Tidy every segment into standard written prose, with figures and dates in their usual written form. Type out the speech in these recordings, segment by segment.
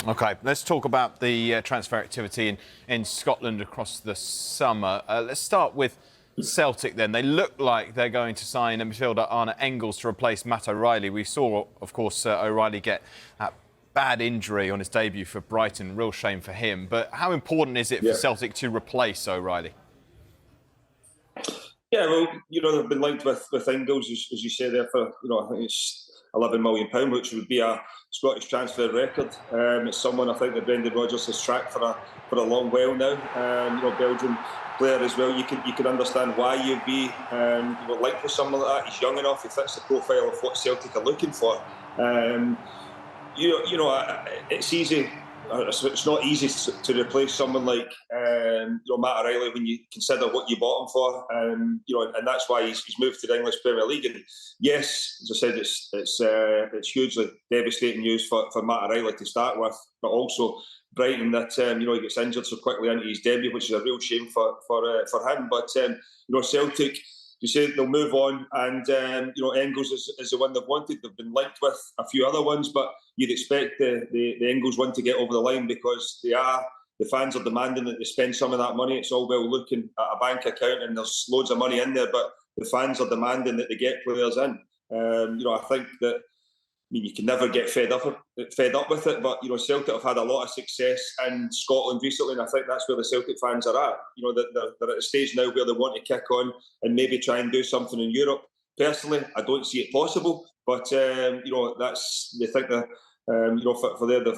OK, let's talk about the transfer activity in Scotland across the summer. Let's start with Celtic then. They look like they're going to sign a midfielder Arne Engels to replace Matt O'Reilly. We saw, of course, O'Reilly get that bad injury on his debut for Brighton. Real shame for him. But how important is it for Celtic to replace O'Reilly? Yeah, well, they've been linked with Engels, as you say there, for, I think it's £11 million, which would be a Scottish transfer record. It's someone I think that Brendan Rodgers has tracked for a long while now. Belgian player as well. You can understand why you'd be linked with someone like that. He's young enough. He fits the profile of what Celtic are looking for. It's easy. It's not easy to replace someone like Matt O'Reilly when you consider what you bought him for, and that's why he's moved to the English Premier League. And yes, as I said, it's hugely devastating news for Matt O'Reilly to start with, but also Brighton that he gets injured so quickly into his debut, which is a real shame for him. But Celtic, you say they'll move on, and Engels is the one they've wanted. They've been linked with a few other ones, but you'd expect the Engels one to get over the line because the fans are demanding that they spend some of that money. It's all well looking at a bank account and there's loads of money in there, but the fans are demanding that they get players in. I think that. You can never get fed up with it, but Celtic have had a lot of success in Scotland recently, and I think that's where the Celtic fans are at. They're at a stage now where they want to kick on and maybe try and do something in Europe. Personally, I don't see it possible, but they think that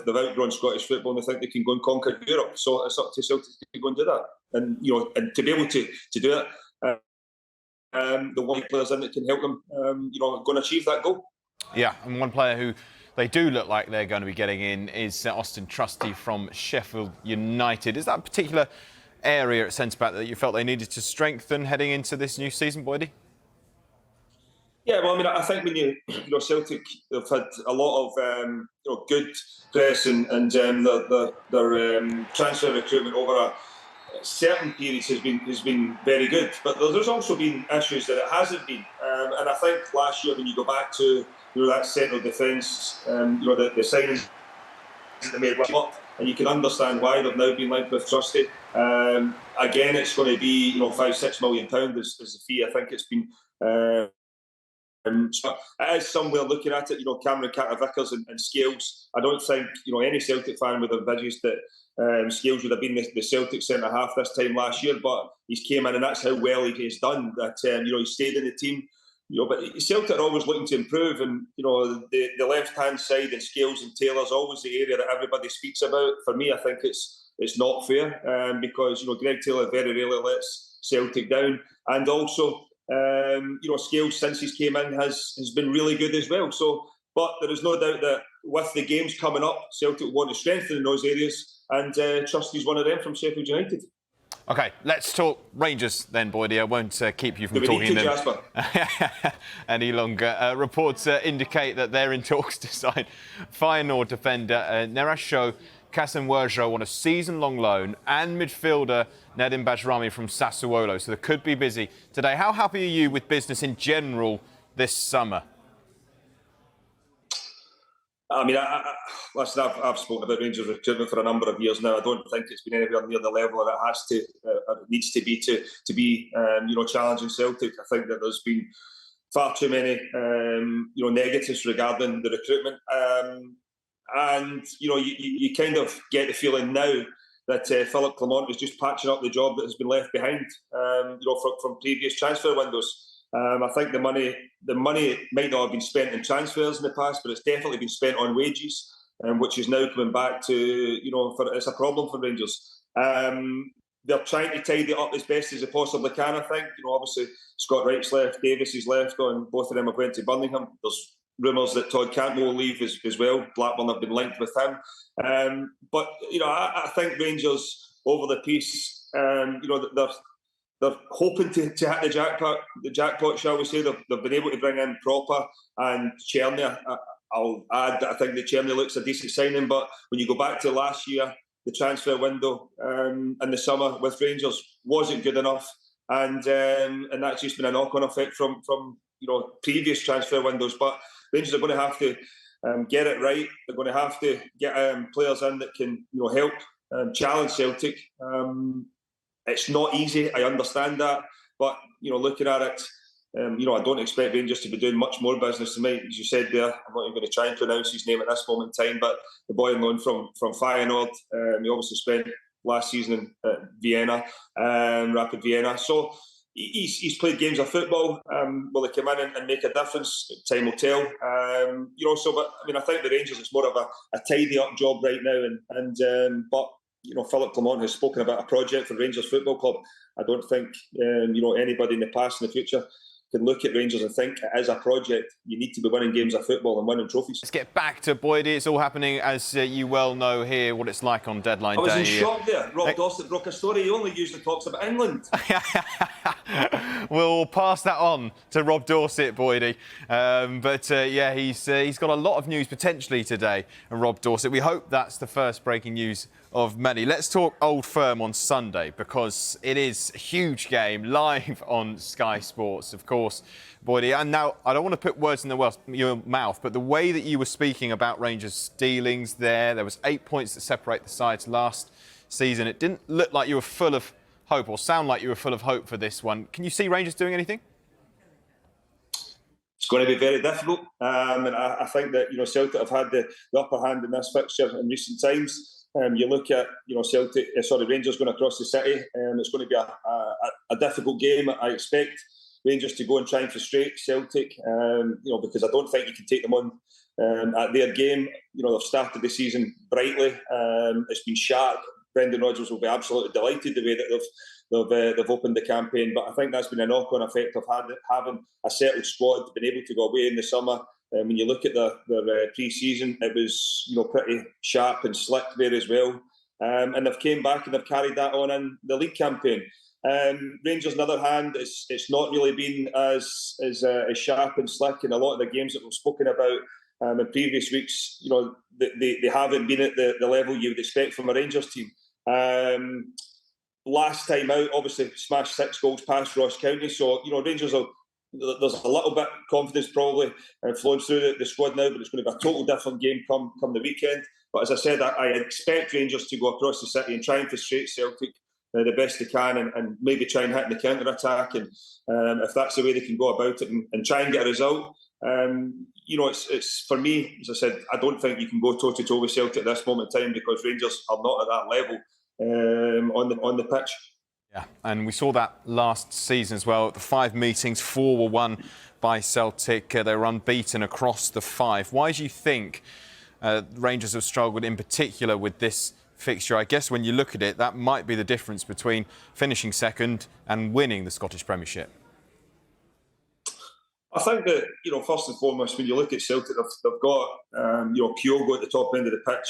they've outgrown Scottish football and they think they can go and conquer Europe. So it's up to Celtic to go and do that, and to be able to do it, the one players in that can help them, go and achieve that goal. Yeah, and one player who they do look like they're going to be getting in is Austin Trusty from Sheffield United. Is that a particular area at centre-back that you felt they needed to strengthen heading into this new season, Boydie? Yeah, well, I think when Celtic, they've had a lot of good press and their transfer recruitment over a certain periods has been very good, but there's also been issues that it hasn't been, and I think last year when you go back to that central defence, the signings that they made up, and you can understand why they've now been linked with Trusty. Again, it's going to be £5-6 million is the fee. I think it's been. So it is somewhere looking at it. Cameron Carter-Vickers and Scales. I don't think any Celtic fan would have envisaged that Scales would have been the Celtic centre half this time last year, but he's came in and that's how well he's done. That he stayed in the team. But Celtic are always looking to improve, and the left-hand side and Scales and Taylor's always the area that everybody speaks about. For me, I think it's not fair because Greg Taylor very rarely lets Celtic down, and also Scales since he's came in has been really good as well. So, but there is no doubt that with the games coming up, Celtic want to strengthen in those areas, and Trusty's one of them from Sheffield United. OK, let's talk Rangers then, Boydie. I won't keep you from talking them any longer. Reports indicate that they're in talks to sign Feyenoord defender Nerasho Kasanwerjo on a season-long loan and midfielder Nedim Bajrami from Sassuolo. So they could be busy today. How happy are you with business in general this summer? Listen, I've spoken about Rangers recruitment for a number of years now. I don't think it's been anywhere near the level that it needs to be challenging Celtic. I think that there's been far too many negatives regarding the recruitment, and you kind of get the feeling now that Philip Clement is just patching up the job that has been left behind, from previous transfer windows. I think the money might not have been spent in transfers in the past, but it's definitely been spent on wages, which is now coming back to, it's a problem for Rangers. They're trying to tidy it up as best as they possibly can, I think. Obviously, Scott Wright's left, Davis is left, and both of them have went to Birmingham. There's rumours that Todd Cantwell will leave as well. Blackburn have been linked with him. But, I think Rangers, over the piece, they're hoping to hit the jackpot, shall we say. They've been able to bring in Proper and Cherny. I'll add that I think that Cherny looks a decent signing, but when you go back to last year, the transfer window in the summer with Rangers wasn't good enough, and that's just been a knock-on effect from previous transfer windows. But Rangers are going to have to get it right. They're going to have to get players in that can help challenge Celtic. It's not easy, I understand that, but looking at it, I don't expect Rangers to be doing much more business tonight. As you said there, I'm not even going to try and pronounce his name at this moment in time, but the boy on loan from Feyenoord, he obviously spent last season at Vienna, Rapid Vienna. So he's played games of football. Will he come in and make a difference? Time will tell. But I think the Rangers, it's more of a tidy up job right now, but Philip Clement has spoken about a project for Rangers Football Club. I don't think anybody in the past and the future can look at Rangers and think it is a project. You need to be winning games of football and winning trophies. Let's get back to Boyd. It's all happening, as you well know here, what it's like on deadline day. I was in shock there. Rob Dossett broke a story. He only usually talks about England. We'll pass that on to Rob Dorsett, Boydie. He's got a lot of news potentially today, and Rob Dorsett. We hope that's the first breaking news of many. Let's talk Old Firm on Sunday, because it is a huge game live on Sky Sports, of course, Boydie. And now, I don't want to put words in your mouth, but the way that you were speaking about Rangers' dealings there was 8 points that separate the sides last season. It didn't look like you were full of hope, or sound like you were full of hope for this one. Can you see Rangers doing anything? It's going to be very difficult, and I think that Celtic have had the upper hand in this fixture in recent times. You look at Rangers going across the city. It's going to be a difficult game. I expect Rangers to go and try and frustrate Celtic, because I don't think you can take them on at their game. They've started the season brightly. It's been sharp. Brendan Rodgers will be absolutely delighted the way that they've opened the campaign. But I think that's been a knock-on effect of having a settled squad, been able to go away in the summer. When you look at their pre-season, it was pretty sharp and slick there as well. And they've came back and they've carried that on in the league campaign. Rangers, on the other hand, it's not really been as sharp and slick in a lot of the games that we've spoken about in previous weeks. They haven't been at the level you would expect from a Rangers team. Last time out, obviously smashed 6 goals past Ross County. So Rangers there's a little bit of confidence probably flowing through the squad now, but it's going to be a total different game come the weekend. But as I said, I expect Rangers to go across the city and try and frustrate Celtic the best they can, and maybe try and hit in the counter-attack. And if that's the way they can go about it and try and get a result, it's for me, as I said, I don't think you can go toe-to-toe with Celtic at this moment in time, because Rangers are not at that level on the pitch. Yeah, and we saw that last season as well. The 5 meetings, 4 were won by Celtic. They were unbeaten across the 5. Why do you think Rangers have struggled in particular with this fixture? I guess when you look at it, that might be the difference between finishing second and winning the Scottish Premiership. I think that, first and foremost, when you look at Celtic, they've got, Kyogo at the top end of the pitch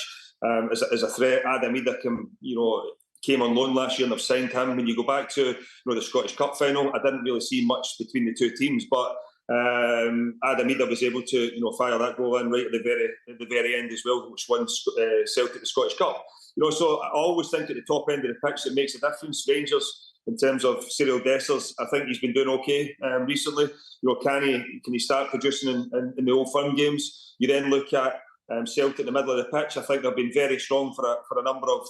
as a threat. Adam Idah came on loan last year and they've signed him. When you go back to the Scottish Cup final, I didn't really see much between the two teams, but Adam Idah was able to fire that goal in right at the very end as well, which won Celtic the Scottish Cup. So I always think at the top end of the pitch it makes a difference. Rangers, in terms of Cyril Dessers, I think he's been doing okay recently. Can he start producing in the Old Firm games? You then look at Celtic in the middle of the pitch. I think they've been very strong for a number of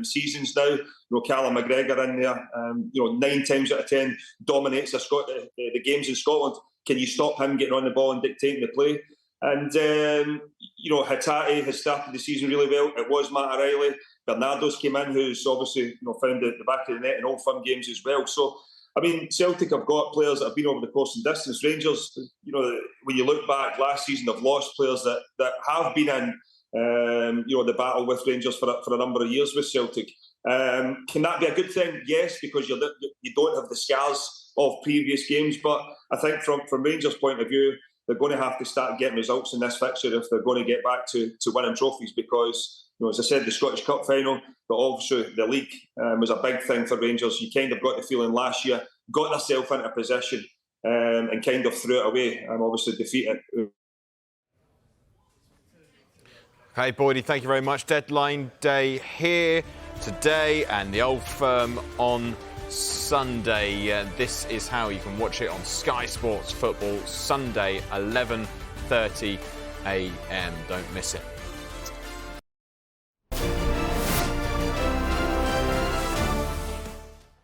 seasons now. Callum McGregor in there, 9 times out of 10 dominates the games in Scotland. Can you stop him getting on the ball and dictating the play? And Hatate has started the season really well. It was Matt O'Reilly. Bernardo's came in, who's obviously found the back of the net in Old Firm games as well. So Celtic have got players that have been over the course and distance. Rangers, when you look back last season, they've lost players that have been in, the battle with Rangers for a number of years with Celtic. Can that be a good thing? Yes, because you don't have the scars of previous games. But I think from Rangers' point of view, they're going to have to start getting results in this fixture if they're going to get back to winning trophies, because, as I said, the Scottish Cup final, but also the league was a big thing for Rangers. You kind of got the feeling last year, got themselves into a position and kind of threw it away and obviously defeated. Okay, Boydie, thank you very much. Deadline day here today and the Old Firm on Sunday. This is how you can watch it on Sky Sports Football, Sunday, 11:30 a.m. Don't miss it.